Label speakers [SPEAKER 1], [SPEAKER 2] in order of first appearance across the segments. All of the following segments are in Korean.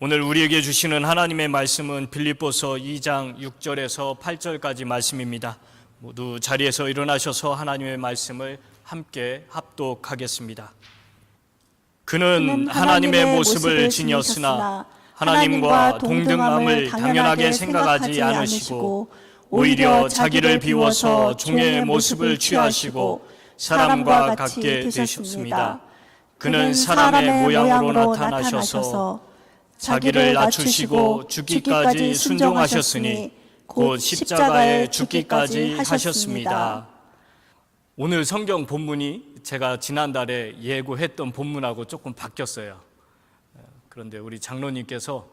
[SPEAKER 1] 오늘 우리에게 주시는 하나님의 말씀은 빌립보서 2장 6절에서 8절까지 말씀입니다. 모두 자리에서 일어나셔서 하나님의 말씀을 함께 합독하겠습니다. 그는 하나님의 모습을 지녔으나 하나님과 동등함을 당연하게 생각하지 않으시고 오히려 자기를 비워서 종의 모습을 취하시고 사람과 같게 되셨습니다. 그는 사람의 모양으로 나타나셔서 자기를 낮추시고 죽기까지 순종하셨으니 곧 십자가에 죽기까지 하셨습니다. 오늘 성경 본문이 제가 지난달에 예고했던 본문하고 조금 바뀌었어요. 그런데 우리 장로님께서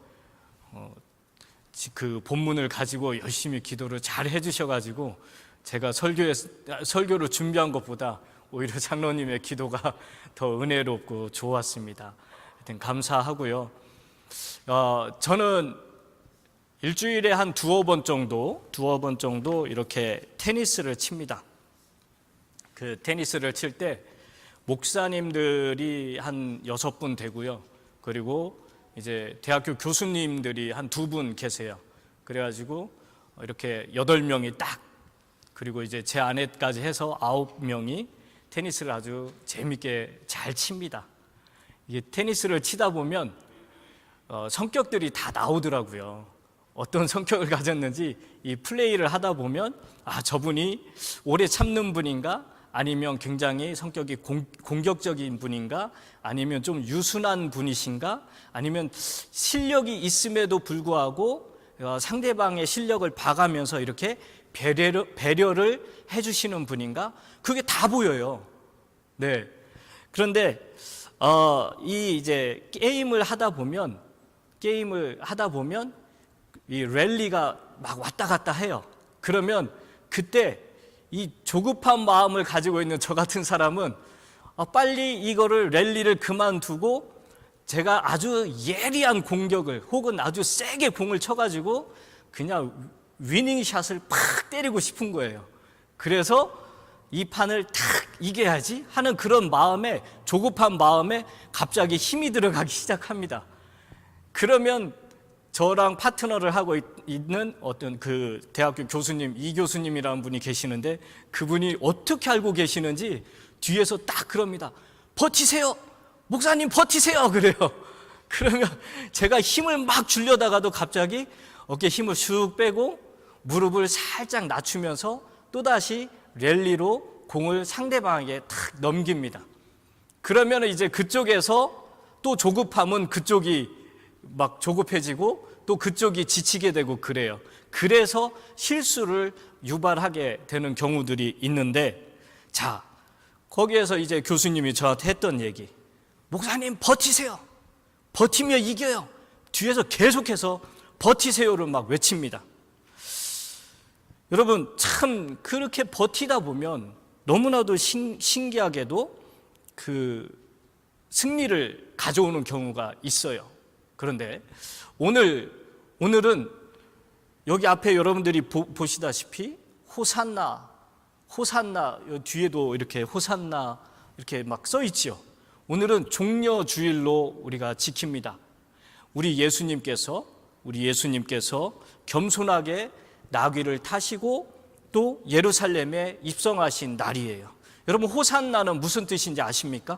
[SPEAKER 1] 그 본문을 가지고 열심히 기도를 잘 해주셔가지고 제가 설교를 준비한 것보다 오히려 장로님의 기도가 더 은혜롭고 좋았습니다. 하여튼 감사하고요. 저는 일주일에 한 두어 번 정도 이렇게 테니스를 칩니다. 그 테니스를 칠 때 목사님들이 한 6분 되고요. 그리고 이제 대학교 교수님들이 한 2분 계세요. 그래가지고 이렇게 8명이 딱, 그리고 이제 제 아내까지 해서 9명이 테니스를 아주 재밌게 잘 칩니다. 이게 테니스를 치다 보면 성격들이 다 나오더라고요. 어떤 성격을 가졌는지 이 플레이를 하다 보면 저분이 오래 참는 분인가, 아니면 굉장히 성격이 공격적인 분인가, 아니면 좀 유순한 분이신가, 아니면 실력이 있음에도 불구하고 상대방의 실력을 봐가면서 이렇게 배려를 해주시는 분인가, 그게 다 보여요. 네. 그런데 이 이제 게임을 하다 보면 이 랠리가 막 왔다 갔다 해요. 그러면 그때 이 조급한 마음을 가지고 있는 저 같은 사람은 빨리 이거를 랠리를 그만두고 제가 아주 예리한 공격을 혹은 아주 세게 공을 쳐가지고 그냥 위닝샷을 팍 때리고 싶은 거예요. 그래서 이 판을 탁 이겨야지 하는 그런 마음에, 조급한 마음에 갑자기 힘이 들어가기 시작합니다. 그러면 저랑 파트너를 하고 있는 어떤 그 대학교 교수님, 이 교수님이라는 분이 계시는데 그분이 어떻게 알고 계시는지 뒤에서 딱 그럽니다. 버티세요! 목사님 버티세요! 그래요. 그러면 제가 힘을 막 주려다가도 갑자기 어깨 힘을 쑥 빼고 무릎을 살짝 낮추면서 또다시 랠리로 공을 상대방에게 탁 넘깁니다. 그러면 이제 그쪽에서 또 조급함은 그쪽이 막 조급해지고 또 그쪽이 지치게 되고 그래요. 그래서 실수를 유발하게 되는 경우들이 있는데, 자, 거기에서 이제 교수님이 저한테 했던 얘기, 목사님 버티세요. 버티면 이겨요. 뒤에서 계속해서 버티세요를 막 외칩니다. 여러분, 참 그렇게 버티다 보면 너무나도 신기하게도 그 승리를 가져오는 경우가 있어요. 그런데 오늘은 여기 앞에 여러분들이 보시다시피 호산나 뒤에도 이렇게 호산나 이렇게 막 써 있지요. 오늘은 종려주일로 우리가 지킵니다. 우리 예수님께서 겸손하게 나귀를 타시고 또 예루살렘에 입성하신 날이에요. 여러분, 호산나는 무슨 뜻인지 아십니까?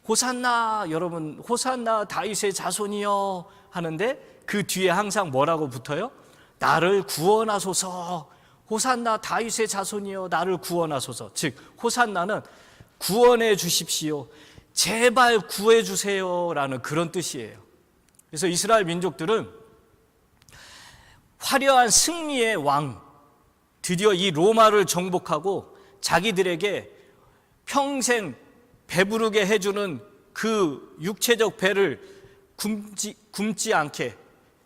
[SPEAKER 1] 호산나, 여러분, 호산나 다윗의 자손이여 하는데 그 뒤에 항상 뭐라고 붙어요? 나를 구원하소서. 호산나 다윗의 자손이여 나를 구원하소서. 즉 호산나는 구원해 주십시오, 제발 구해 주세요 라는 그런 뜻이에요. 그래서 이스라엘 민족들은 화려한 승리의 왕, 드디어 이 로마를 정복하고 자기들에게 평생 배부르게 해주는 그 육체적 배를 굶지 않게,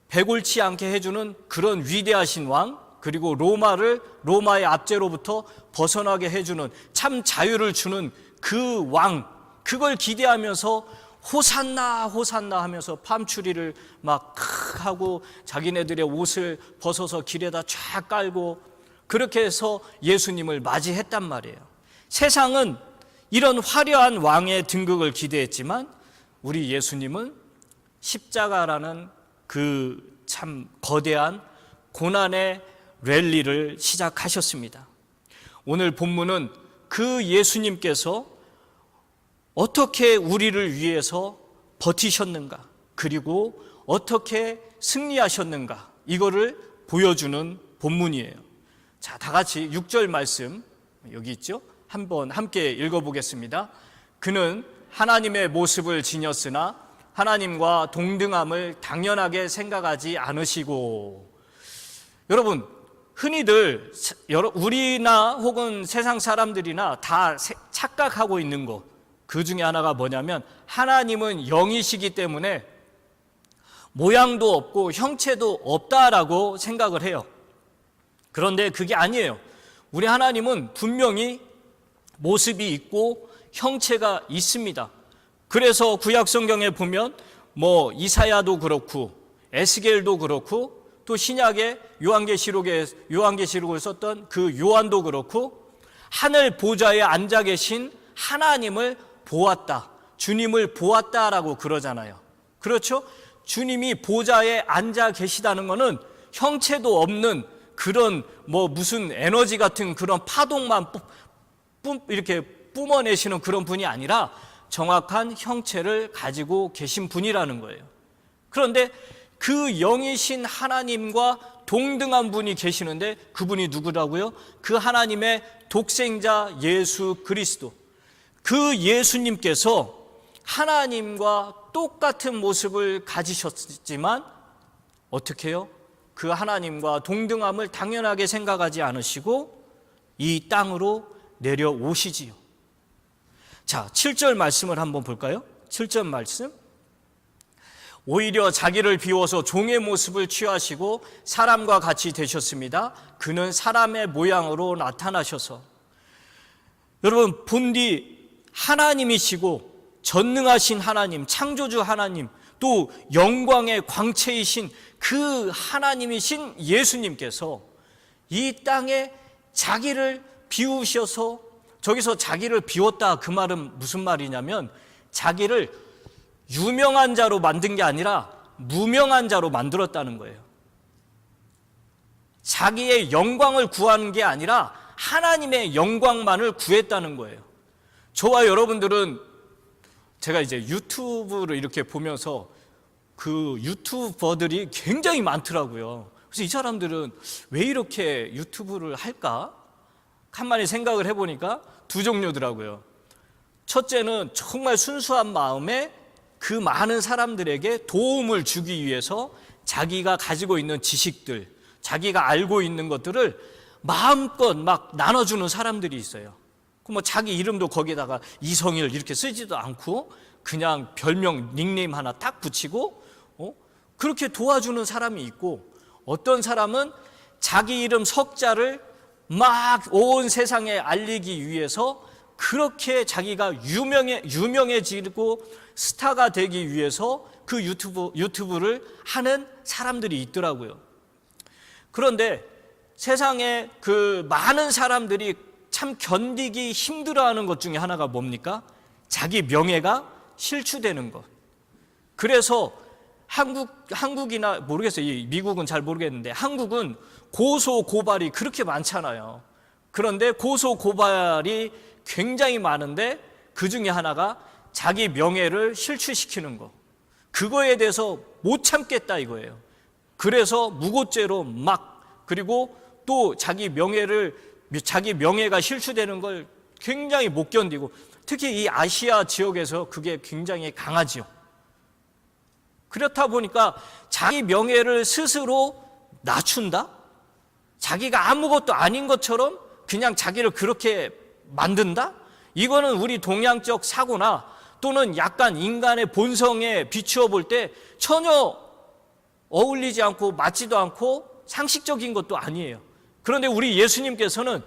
[SPEAKER 1] 배골치 않게 해주는 그런 위대하신 왕, 그리고 로마의 압제로부터 벗어나게 해주는 참 자유를 주는 그 왕, 그걸 기대하면서 호산나 호산나 하면서 팜추리를 막 하고 자기네들의 옷을 벗어서 길에다 쫙 깔고 그렇게 해서 예수님을 맞이했단 말이에요. 세상은 이런 화려한 왕의 등극을 기대했지만 우리 예수님은 십자가라는 그 참 거대한 고난의 랠리를 시작하셨습니다. 오늘 본문은 그 예수님께서 어떻게 우리를 위해서 버티셨는가, 그리고 어떻게 승리하셨는가, 이거를 보여주는 본문이에요. 자, 다 같이 6절 말씀 여기 있죠? 한번 함께 읽어보겠습니다. 그는 하나님의 모습을 지녔으나 하나님과 동등함을 당연하게 생각하지 않으시고. 여러분, 흔히들 우리나 혹은 세상 사람들이나 다 착각하고 있는 것, 그 중에 하나가 뭐냐면 하나님은 영이시기 때문에 모양도 없고 형체도 없다라고 생각을 해요. 그런데 그게 아니에요. 우리 하나님은 분명히 모습이 있고 형체가 있습니다. 그래서 구약 성경에 보면 이사야도 그렇고 에스겔도 그렇고 또 신약의 요한계시록을 썼던 그 요한도 그렇고 하늘 보좌에 앉아 계신 하나님을 보았다, 주님을 보았다라고 그러잖아요. 그렇죠? 주님이 보좌에 앉아 계시다는 것은 형체도 없는 그런 무슨 에너지 같은 그런 파동만 이렇게 뿜어내시는 그런 분이 아니라 정확한 형체를 가지고 계신 분이라는 거예요. 그런데 그 영이신 하나님과 동등한 분이 계시는데 그분이 누구라고요? 그 하나님의 독생자 예수 그리스도. 그 예수님께서 하나님과 똑같은 모습을 가지셨지만 어떻게 해요? 그 하나님과 동등함을 당연하게 생각하지 않으시고 이 땅으로 내려오시지요. 자, 7절 말씀을 한번 볼까요? 7절 말씀. 오히려 자기를 비워서 종의 모습을 취하시고 사람과 같이 되셨습니다. 그는 사람의 모양으로 나타나셔서. 여러분, 본디 하나님이시고 전능하신 하나님, 창조주 하나님, 또 영광의 광채이신 그 하나님이신 예수님께서 이 땅에 자기를 비우셔서, 저기서 자기를 비웠다 그 말은 무슨 말이냐면 자기를 유명한 자로 만든 게 아니라 무명한 자로 만들었다는 거예요. 자기의 영광을 구하는 게 아니라 하나님의 영광만을 구했다는 거예요. 저와 여러분들은 제가 이제 유튜브를 이렇게 보면서 그 유튜버들이 굉장히 많더라고요. 그래서 이 사람들은 왜 이렇게 유튜브를 할까? 간만에 생각을 해보니까 두 종류더라고요. 첫째는 정말 순수한 마음에 그 많은 사람들에게 도움을 주기 위해서 자기가 가지고 있는 지식들, 자기가 알고 있는 것들을 마음껏 막 나눠주는 사람들이 있어요. 자기 이름도 거기다가 이성일 이렇게 쓰지도 않고 그냥 별명 닉네임 하나 딱 붙이고 그렇게 도와주는 사람이 있고, 어떤 사람은 자기 이름 석자를 막 온 세상에 알리기 위해서 그렇게 자기가 유명해지고 스타가 되기 위해서 그 유튜브를 하는 사람들이 있더라고요. 그런데 세상에 그 많은 사람들이 참 견디기 힘들어하는 것 중에 하나가 뭡니까? 자기 명예가 실추되는 것. 그래서 한국이나 모르겠어요. 미국은 잘 모르겠는데 한국은 고소 고발이 그렇게 많잖아요. 그런데 고소 고발이 굉장히 많은데 그 중에 하나가 자기 명예를 실추시키는 거. 그거에 대해서 못 참겠다 이거예요. 그래서 무고죄로 그리고 또 자기 명예가 실추되는 걸 굉장히 못 견디고, 특히 이 아시아 지역에서 그게 굉장히 강하지요. 그렇다 보니까 자기 명예를 스스로 낮춘다? 자기가 아무것도 아닌 것처럼 그냥 자기를 그렇게 만든다? 이거는 우리 동양적 사고나 또는 약간 인간의 본성에 비추어 볼 때 전혀 어울리지 않고 맞지도 않고 상식적인 것도 아니에요. 그런데 우리 예수님께서는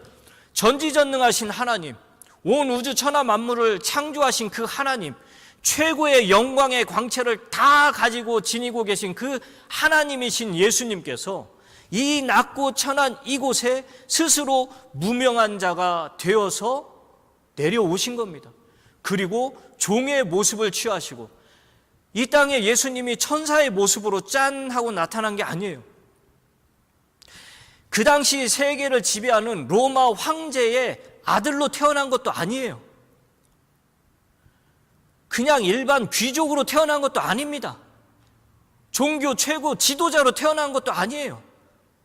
[SPEAKER 1] 전지전능하신 하나님, 온 우주 천하 만물을 창조하신 그 하나님, 최고의 영광의 광채를 다 가지고 지니고 계신 그 하나님이신 예수님께서 이 낮고 천한 이곳에 스스로 무명한 자가 되어서 내려오신 겁니다. 그리고 종의 모습을 취하시고, 이 땅에 예수님이 천사의 모습으로 짠 하고 나타난 게 아니에요. 그 당시 세계를 지배하는 로마 황제의 아들로 태어난 것도 아니에요. 그냥 일반 귀족으로 태어난 것도 아닙니다. 종교 최고 지도자로 태어난 것도 아니에요.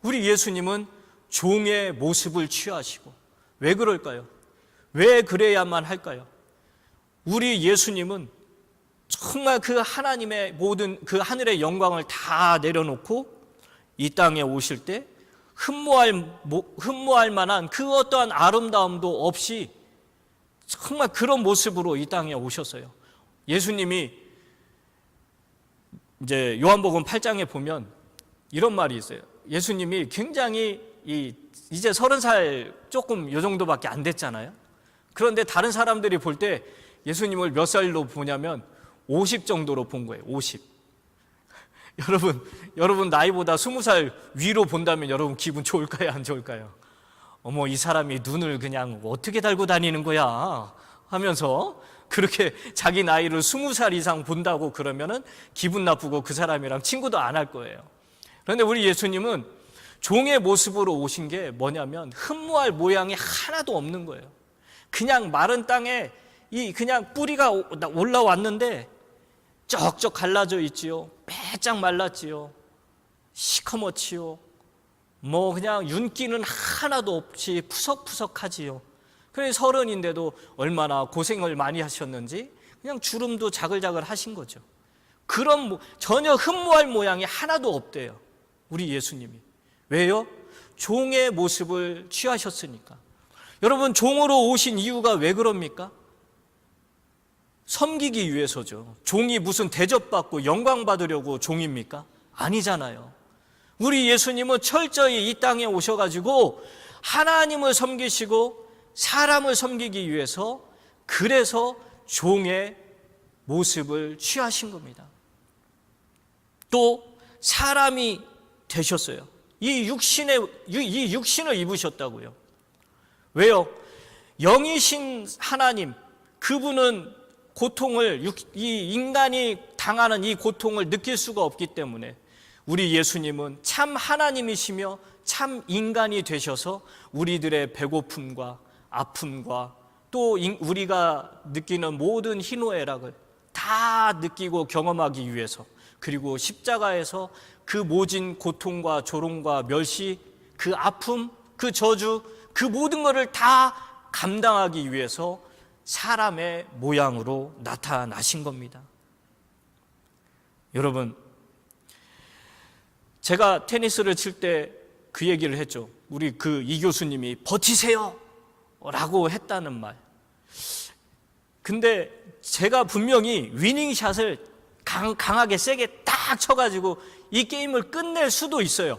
[SPEAKER 1] 우리 예수님은 종의 모습을 취하시고. 왜 그럴까요? 왜 그래야만 할까요? 우리 예수님은 정말 그 하나님의 모든 그 하늘의 영광을 다 내려놓고 이 땅에 오실 때 흠모할 만한 그 어떠한 아름다움도 없이 정말 그런 모습으로 이 땅에 오셨어요. 예수님이 이제 요한복음 8장에 보면 이런 말이 있어요. 예수님이 굉장히 이제 30살 조금 요 정도밖에 안 됐잖아요. 그런데 다른 사람들이 볼 때 예수님을 몇 살로 보냐면 50 정도로 본 거예요. 50. 여러분 나이보다 20살 위로 본다면 여러분 기분 좋을까요? 안 좋을까요? 어머, 이 사람이 눈을 그냥 어떻게 달고 다니는 거야? 하면서 그렇게 자기 나이를 20살 이상 본다고 그러면은 기분 나쁘고 그 사람이랑 친구도 안 할 거예요. 그런데 우리 예수님은 종의 모습으로 오신 게 뭐냐면 흠모할 모양이 하나도 없는 거예요. 그냥 마른 땅에 그냥 뿌리가 올라왔는데 쩍쩍 갈라져 있지요. 빼짝 말랐지요. 시커멓지요. 뭐 그냥 윤기는 하나도 없이 푸석푸석하지요. 그래서 30인데도 얼마나 고생을 많이 하셨는지 그냥 주름도 자글자글 하신 거죠. 그런 전혀 흠모할 모양이 하나도 없대요. 우리 예수님이. 왜요? 종의 모습을 취하셨으니까. 여러분, 종으로 오신 이유가 왜 그럽니까? 섬기기 위해서죠. 종이 무슨 대접받고 영광 받으려고 종입니까? 아니잖아요. 우리 예수님은 철저히 이 땅에 오셔가지고 하나님을 섬기시고 사람을 섬기기 위해서 그래서 종의 모습을 취하신 겁니다. 또 사람이 되셨어요. 이 육신을 입으셨다고요. 왜요? 영이신 하나님, 그분은 고통을, 이 인간이 당하는 이 고통을 느낄 수가 없기 때문에 우리 예수님은 참 하나님이시며 참 인간이 되셔서 우리들의 배고픔과 아픔과 또 우리가 느끼는 모든 희노애락을 다 느끼고 경험하기 위해서, 그리고 십자가에서 그 모진 고통과 조롱과 멸시, 그 아픔, 그 저주, 그 모든 것을 다 감당하기 위해서 사람의 모양으로 나타나신 겁니다. 여러분, 제가 테니스를 칠 때 그 얘기를 했죠. 우리 이 교수님이 버티세요 라고 했다는 말. 근데 제가 분명히 위닝샷을 강하게 세게 딱 쳐가지고 이 게임을 끝낼 수도 있어요.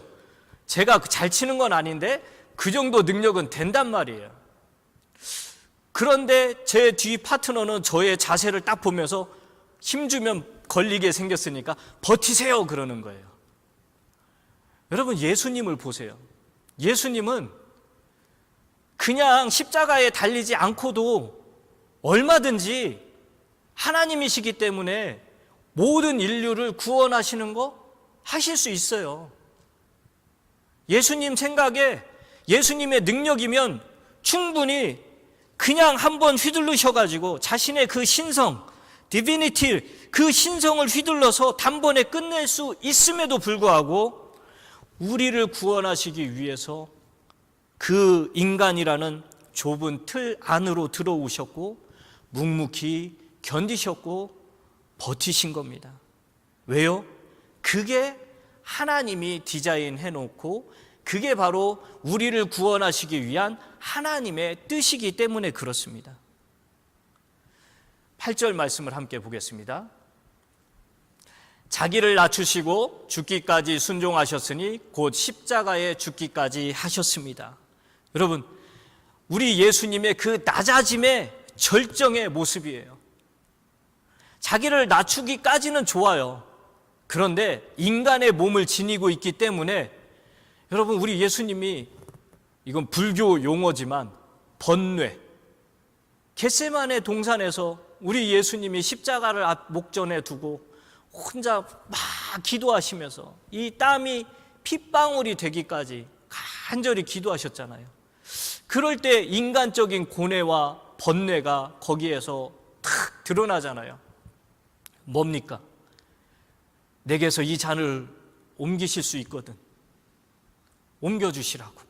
[SPEAKER 1] 제가 잘 치는 건 아닌데 그 정도 능력은 된단 말이에요. 그런데 제 뒤 파트너는 저의 자세를 딱 보면서 힘주면 걸리게 생겼으니까 버티세요 그러는 거예요. 여러분, 예수님을 보세요. 예수님은 그냥 십자가에 달리지 않고도 얼마든지 하나님이시기 때문에 모든 인류를 구원하시는 거 하실 수 있어요. 예수님 생각에 예수님의 능력이면 충분히 그냥 한번 휘둘르셔가지고 자신의 그 신성, 디비니티, 그 신성을 휘둘러서 단번에 끝낼 수 있음에도 불구하고 우리를 구원하시기 위해서 그 인간이라는 좁은 틀 안으로 들어오셨고 묵묵히 견디셨고 버티신 겁니다. 왜요? 그게 하나님이 디자인해 놓고 그게 바로 우리를 구원하시기 위한 하나님의 뜻이기 때문에 그렇습니다. 8절 말씀을 함께 보겠습니다. 자기를 낮추시고 죽기까지 순종하셨으니 곧 십자가에 죽기까지 하셨습니다. 여러분, 우리 예수님의 그 낮아짐의 절정의 모습이에요. 자기를 낮추기까지는 좋아요. 그런데 인간의 몸을 지니고 있기 때문에 여러분, 우리 예수님이, 이건 불교 용어지만 번뇌, 겟세마네 동산에서 우리 예수님이 십자가를 목전에 두고 혼자 막 기도하시면서 이 땀이 핏방울이 되기까지 간절히 기도하셨잖아요. 그럴 때 인간적인 고뇌와 번뇌가 거기에서 탁 드러나잖아요. 뭡니까? 내게서 이 잔을 옮기실 수 있거든. 옮겨주시라고.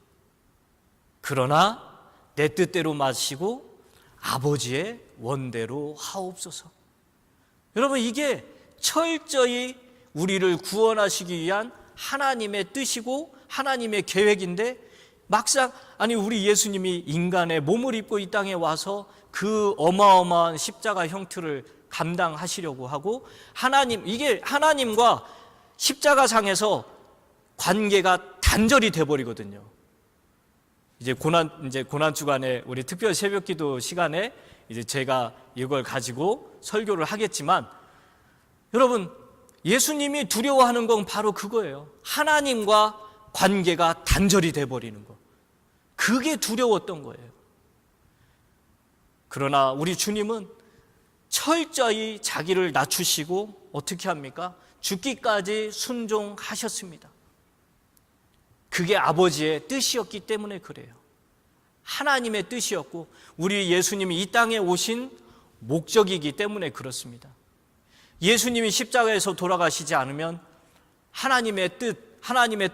[SPEAKER 1] 그러나 내 뜻대로 마시고 아버지의 원대로 하옵소서. 여러분, 이게 철저히 우리를 구원하시기 위한 하나님의 뜻이고 하나님의 계획인데, 막상 우리 예수님이 인간의 몸을 입고 이 땅에 와서 그 어마어마한 십자가 형틀을 감당하시려고 하고, 이게 하나님과 십자가상에서 관계가 단절이 돼버리거든요. 이제 고난 주간에 우리 특별 새벽기도 시간에 이제 제가 이걸 가지고 설교를 하겠지만, 여러분, 예수님이 두려워하는 건 바로 그거예요. 하나님과 관계가 단절이 돼버리는 거. 그게 두려웠던 거예요. 그러나 우리 주님은 철저히 자기를 낮추시고 어떻게 합니까? 죽기까지 순종하셨습니다. 그게 아버지의 뜻이었기 때문에 그래요. 하나님의 뜻이었고 우리 예수님이 이 땅에 오신 목적이기 때문에 그렇습니다. 예수님이 십자가에서 돌아가시지 않으면 하나님의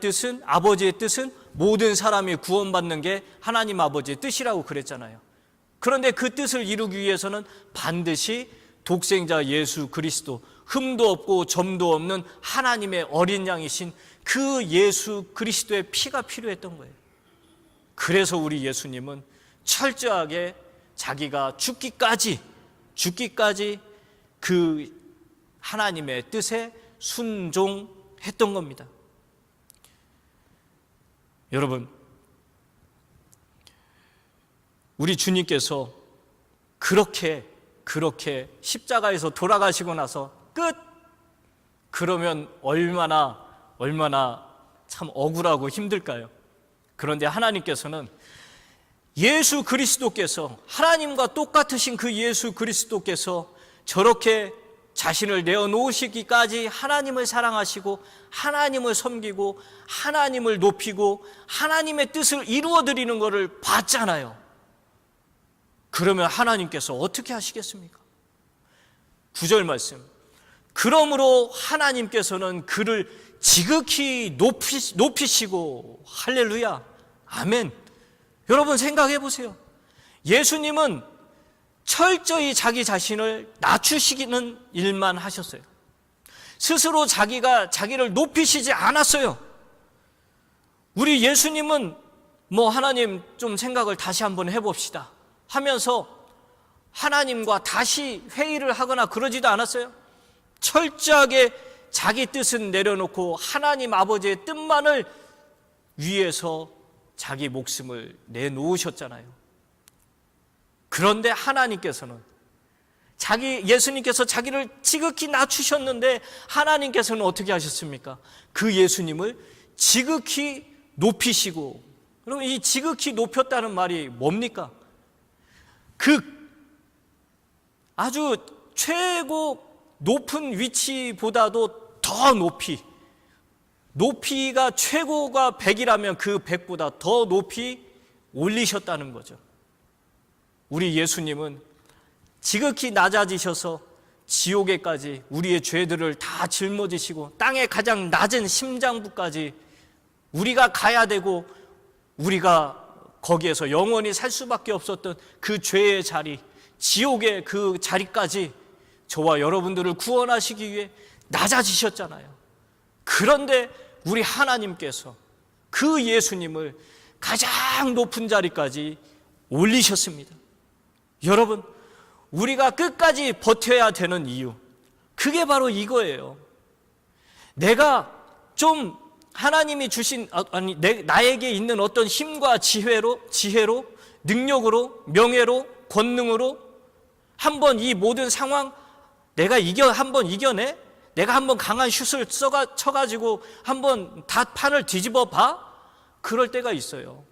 [SPEAKER 1] 뜻은, 아버지의 뜻은 모든 사람이 구원받는 게 하나님 아버지의 뜻이라고 그랬잖아요. 그런데 그 뜻을 이루기 위해서는 반드시 독생자 예수 그리스도, 흠도 없고 점도 없는 하나님의 어린 양이신 그 예수 그리스도의 피가 필요했던 거예요. 그래서 우리 예수님은 철저하게 자기가 죽기까지 그 하나님의 뜻에 순종했던 겁니다. 여러분, 우리 주님께서 그렇게 십자가에서 돌아가시고 나서 끝! 그러면 얼마나 참 억울하고 힘들까요? 그런데 하나님께서는 예수 그리스도께서, 하나님과 똑같으신 그 예수 그리스도께서 저렇게 자신을 내어놓으시기까지 하나님을 사랑하시고 하나님을 섬기고 하나님을 높이고 하나님의 뜻을 이루어드리는 것을 봤잖아요. 그러면 하나님께서 어떻게 하시겠습니까? 9절 말씀. 그러므로 하나님께서는 그를 지극히 높이시고, 할렐루야, 아멘. 여러분 생각해 보세요. 예수님은 철저히 자기 자신을 낮추시는 일만 하셨어요. 스스로 자기를 높이시지 않았어요. 우리 예수님은 하나님 좀 생각을 다시 한번 해봅시다 하면서 하나님과 다시 회의를 하거나 그러지도 않았어요. 철저하게 자기 뜻은 내려놓고 하나님 아버지의 뜻만을 위해서 자기 목숨을 내놓으셨잖아요. 그런데 하나님께서는 예수님께서 자기를 지극히 낮추셨는데 하나님께서는 어떻게 하셨습니까? 그 예수님을 지극히 높이시고, 그럼 이 지극히 높였다는 말이 뭡니까? 그 아주 최고 높은 위치보다도 더 높이가 최고가 100이라면 그 100보다 더 높이 올리셨다는 거죠. 우리 예수님은 지극히 낮아지셔서 지옥에까지 우리의 죄들을 다 짊어지시고 땅의 가장 낮은 심장부까지 우리가 가야 되고 우리가 거기에서 영원히 살 수밖에 없었던 그 죄의 자리, 지옥의 그 자리까지 저와 여러분들을 구원하시기 위해 낮아지셨잖아요. 그런데 우리 하나님께서 그 예수님을 가장 높은 자리까지 올리셨습니다. 여러분, 우리가 끝까지 버텨야 되는 이유, 그게 바로 이거예요. 내가 좀 하나님이 주신 나에게 있는 어떤 힘과 지혜로, 능력으로, 명예로, 권능으로 한번 이 모든 상황 내가 한번 이겨내? 내가 한번 강한 슛을 쳐가지고 한번 다 판을 뒤집어 봐? 그럴 때가 있어요.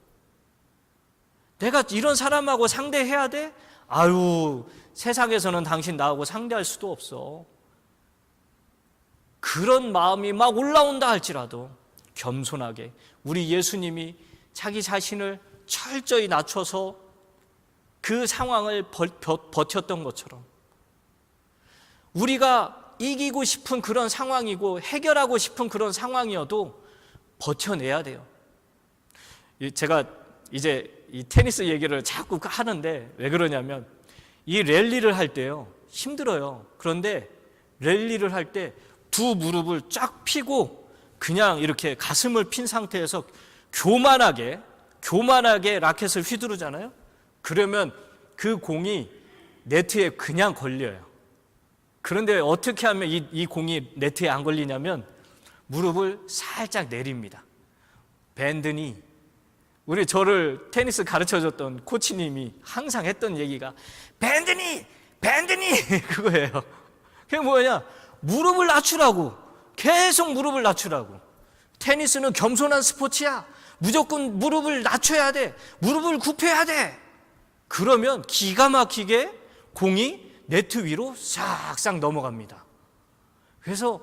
[SPEAKER 1] 내가 이런 사람하고 상대해야 돼? 아유, 세상에서는 당신 나하고 상대할 수도 없어. 그런 마음이 막 올라온다 할지라도 겸손하게 우리 예수님이 자기 자신을 철저히 낮춰서 그 상황을 버텼던 것처럼 우리가 이기고 싶은 그런 상황이고 해결하고 싶은 그런 상황이어도 버텨내야 돼요. 제가 이제 이 테니스 얘기를 자꾸 하는데 왜 그러냐면 이 랠리를 할 때요 힘들어요. 그런데 랠리를 할 때 두 무릎을 쫙 펴고 그냥 이렇게 가슴을 핀 상태에서 교만하게 라켓을 휘두르잖아요. 그러면 그 공이 네트에 그냥 걸려요. 그런데 어떻게 하면 이 공이 네트에 안 걸리냐면 무릎을 살짝 내립니다. 밴드니, 우리 저를 테니스 가르쳐줬던 코치님이 항상 했던 얘기가 밴드니 그거예요. 그게 뭐냐, 무릎을 낮추라고, 계속 무릎을 낮추라고. 테니스는 겸손한 스포츠야. 무조건 무릎을 낮춰야 돼. 무릎을 굽혀야 돼. 그러면 기가 막히게 공이 네트 위로 싹싹 넘어갑니다. 그래서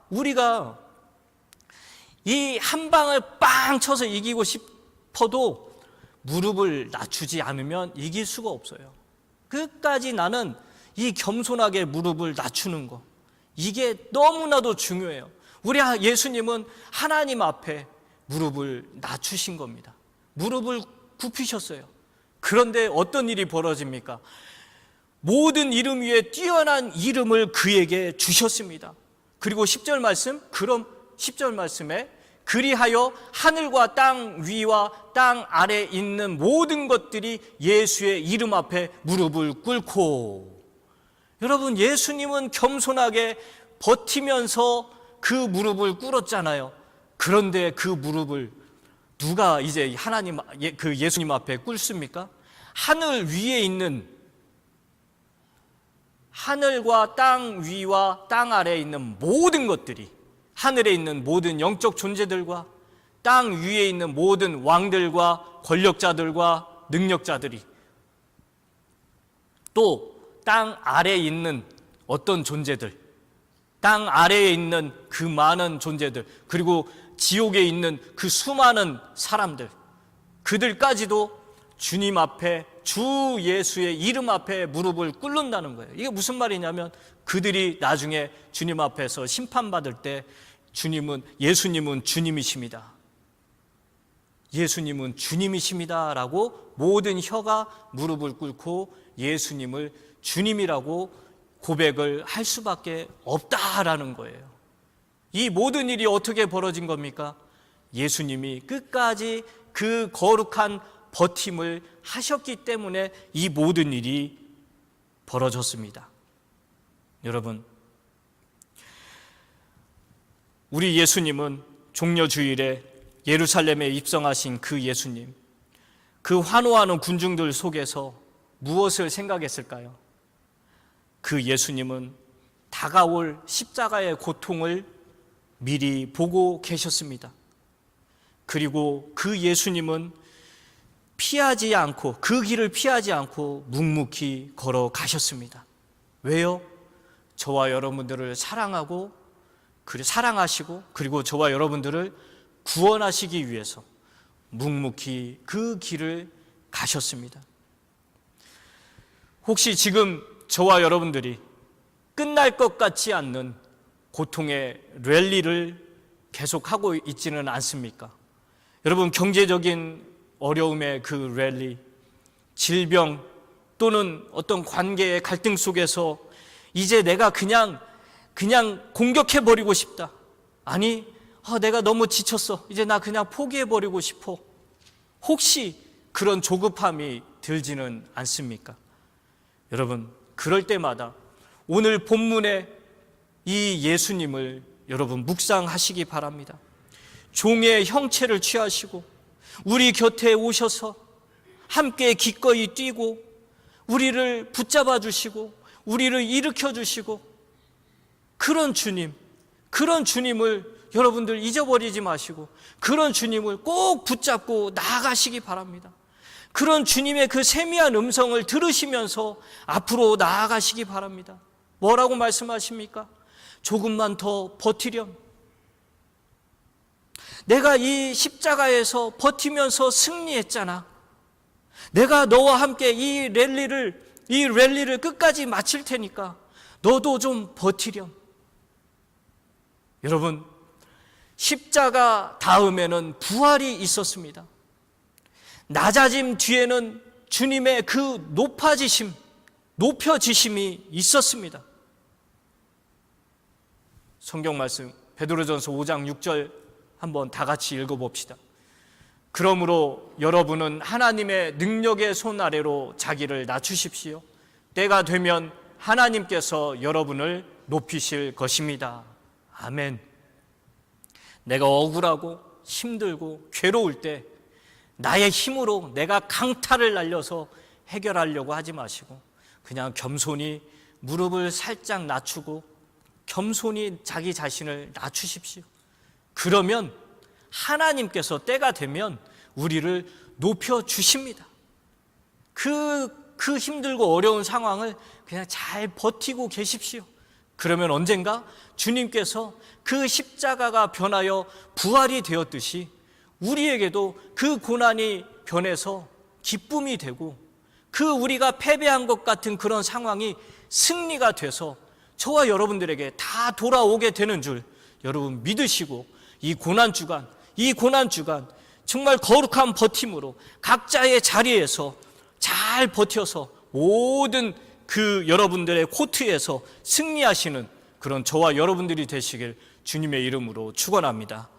[SPEAKER 1] 우리가 이 한 방을 빵 쳐서 이기고 싶어도 무릎을 낮추지 않으면 이길 수가 없어요. 끝까지 나는 이 겸손하게 무릎을 낮추는 거, 이게 너무나도 중요해요. 우리 예수님은 하나님 앞에 무릎을 낮추신 겁니다. 무릎을 굽히셨어요. 그런데 어떤 일이 벌어집니까? 모든 이름 위에 뛰어난 이름을 그에게 주셨습니다. 그리고 10절 말씀, 그럼 10절 말씀에 그리하여 하늘과 땅 위와 땅 아래에 있는 모든 것들이 예수의 이름 앞에 무릎을 꿇고. 여러분, 예수님은 겸손하게 버티면서 그 무릎을 꿇었잖아요. 그런데 그 무릎을 누가 이제 그 예수님 앞에 꿇습니까? 하늘 위에 있는, 하늘과 땅 위와 땅 아래에 있는 모든 것들이, 하늘에 있는 모든 영적 존재들과 땅 위에 있는 모든 왕들과 권력자들과 능력자들이, 또 땅 아래에 있는 어떤 존재들, 땅 아래에 있는 그 많은 존재들, 그리고 지옥에 있는 그 수많은 사람들, 그들까지도 주님 앞에, 주 예수의 이름 앞에 무릎을 꿇는다는 거예요. 이게 무슨 말이냐면 그들이 나중에 주님 앞에서 심판받을 때 예수님은 주님이십니다. 예수님은 주님이십니다 라고 모든 혀가 무릎을 꿇고 예수님을 주님이라고 고백을 할 수밖에 없다라는 거예요. 이 모든 일이 어떻게 벌어진 겁니까? 예수님이 끝까지 그 거룩한 버팀을 하셨기 때문에 이 모든 일이 벌어졌습니다. 여러분, 우리 예수님은 종려주일에 예루살렘에 입성하신 그 예수님, 그 환호하는 군중들 속에서 무엇을 생각했을까요? 그 예수님은 다가올 십자가의 고통을 미리 보고 계셨습니다. 그리고 그 예수님은 그 길을 피하지 않고 묵묵히 걸어가셨습니다. 왜요? 저와 여러분들을 사랑하시고 그리고 저와 여러분들을 구원하시기 위해서 묵묵히 그 길을 가셨습니다. 혹시 지금 저와 여러분들이 끝날 것 같지 않는 고통의 랠리를 계속하고 있지는 않습니까? 여러분, 경제적인 어려움의 그 랠리, 질병 또는 어떤 관계의 갈등 속에서 이제 내가 그냥 공격해버리고 싶다. 아니, 내가 너무 지쳤어. 이제 나 그냥 포기해버리고 싶어. 혹시 그런 조급함이 들지는 않습니까? 여러분, 그럴 때마다 오늘 본문의 이 예수님을 여러분 묵상하시기 바랍니다. 종의 형체를 취하시고 우리 곁에 오셔서 함께 기꺼이 뛰고 우리를 붙잡아 주시고 우리를 일으켜 주시고, 그런 주님을 여러분들 잊어버리지 마시고 그런 주님을 꼭 붙잡고 나아가시기 바랍니다. 그런 주님의 그 세미한 음성을 들으시면서 앞으로 나아가시기 바랍니다. 뭐라고 말씀하십니까? 조금만 더 버티렴. 내가 이 십자가에서 버티면서 승리했잖아. 내가 너와 함께 이 랠리를 끝까지 마칠 테니까 너도 좀 버티렴. 여러분, 십자가 다음에는 부활이 있었습니다. 낮아짐 뒤에는 주님의 그 높여지심이 있었습니다. 성경 말씀 베드로전서 5장 6절 한번 다 같이 읽어봅시다. 그러므로 여러분은 하나님의 능력의 손 아래로 자기를 낮추십시오. 때가 되면 하나님께서 여러분을 높이실 것입니다. 아멘. 내가 억울하고 힘들고 괴로울 때 나의 힘으로 내가 강탈을 날려서 해결하려고 하지 마시고 그냥 겸손히 무릎을 살짝 낮추고 겸손히 자기 자신을 낮추십시오. 그러면 하나님께서 때가 되면 우리를 높여주십니다. 그 힘들고 어려운 상황을 그냥 잘 버티고 계십시오. 그러면 언젠가 주님께서 그 십자가가 변하여 부활이 되었듯이 우리에게도 그 고난이 변해서 기쁨이 되고 그 우리가 패배한 것 같은 그런 상황이 승리가 돼서 저와 여러분들에게 다 돌아오게 되는 줄 여러분 믿으시고 이 고난 주간 정말 거룩한 버팀으로 각자의 자리에서 잘 버텨서 모든 그 여러분들의 코트에서 승리하시는 그런 저와 여러분들이 되시길 주님의 이름으로 축원합니다.